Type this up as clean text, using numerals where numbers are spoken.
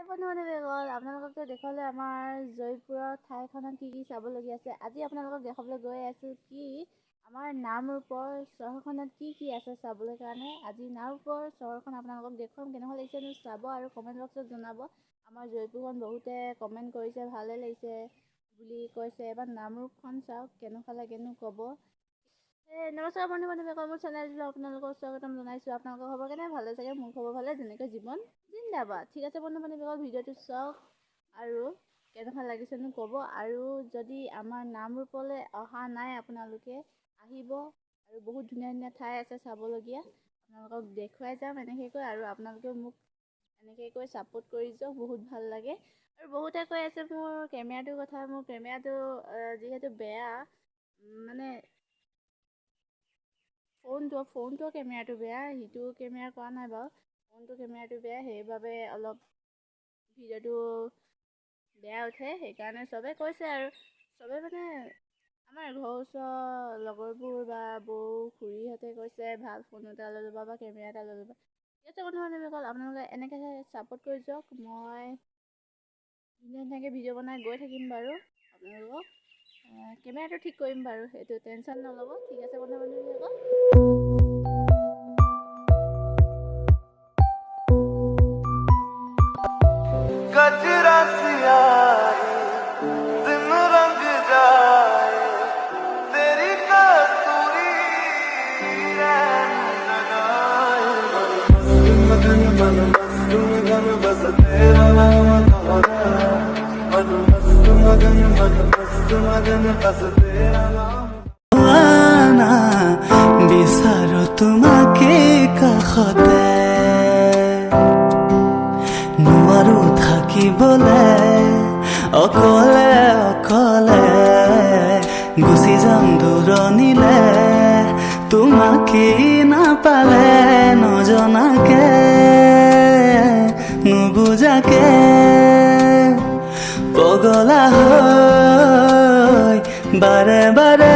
বন্ধু-বান্ধৱীসকল, আপোনালোককতো দেখুৱালে আমাৰ জয়পুৰৰ ঠাইখনত কি চাবলগীয়া আছে। আজি আপোনালোকক দেখাবলৈ গৈ আছোঁ কি আমাৰ নামৰূপৰ চহৰখনত কি আছে চাবলৈ কাৰণে। আজি নামৰূপৰ চহৰখন আপোনালোকক দেখুৱাম, কেনেকুৱা লাগিছে চাব আৰু কমেণ্ট বক্সত জনাব। আমাৰ জয়পুৰখন বহুতে কমেণ্ট কৰিছে, ভালে লাগিছে বুলি কৈছে। এবাৰ নামৰূপখন চাওক, কেনেকুৱা লাগেনো ক'ব। নমস্কাৰ বন্ধু-বান্ধৱীসকল, মোৰ চেনেলটোলৈ আপোনালোকক স্বাগতম জনাইছোঁ। আপোনালোকৰ খবৰ কেনে? ভালে চাগে? মোৰ খবৰ ভালে, যেনেকৈ জীৱন জিন্দাবাদ। ঠিক আছে বন্ধু-বান্ধৱীসকল, ভিডিঅ'টো চাওক আৰু কেনেকুৱা লাগিছেনো ক'ব। আৰু যদি আমাৰ নামৰূপলৈ অহা নাই আপোনালোকে আহিব, আৰু বহুত ধুনীয়া ধুনীয়া ঠাই আছে চাবলগীয়া, আপোনালোকক দেখুৱাই যাম এনেকৈ। আৰু আপোনালোকেও মোক এনেকৈ ছাপোৰ্ট কৰি যাওক, বহুত ভাল লাগে। আৰু বহুতে কৈ আছে মোৰ কেমেৰাটোৰ কথা। মোৰ কেমেৰাটো যিহেতু বেয়া, মানে ফোনটো কেমেৰাটো বেয়া, সিটো কেমেৰা কৰা নাই বাৰু। ফোনটো কেমেৰাটো বেয়া, সেইবাবে অলপ ভিডিঅ'টো বেয়া উঠে। সেইকাৰণে চবে কৈছে, আৰু চবে মানে আমাৰ ঘৰৰ ওচৰৰ লগৰবোৰ বা বৌ খুৰীহঁতে কৈছে ভাল ফোন এটা লৈ ল'বা বা কেমেৰা এটা লৈ ল'বা। ঠিক আছে বন্ধু-বান্ধৱীসকল, আপোনালোকে এনেকৈ ছাপোৰ্ট কৰি যাওক। মই ধুনীয়া ধুনীয়াকৈ ভিডিঅ' বনাই গৈ থাকিম বাৰু। আপোনালোকক কেমেৰাটো ঠিক কৰিম বাৰু, সেইটো টেনশ্যন নল'ব। ঠিক আছে বন্ধু-বান্ধৱীসকল। गजरा सियाही दिन रंग जाए तेरी कसूरी रैन लगाए मगन मगन बस तेरा नाम दोहरा मन मस्त मगन बस तेरा नाम आना বিচাৰো তোমাকে কাষতে নোৱাৰো থাকিবলৈ অকলে অকলে গুচি যাম দূৰণিলে তোমাকে নাপালে নজনাকে নুবুজাকে পগলা হৈ বাৰে বাৰে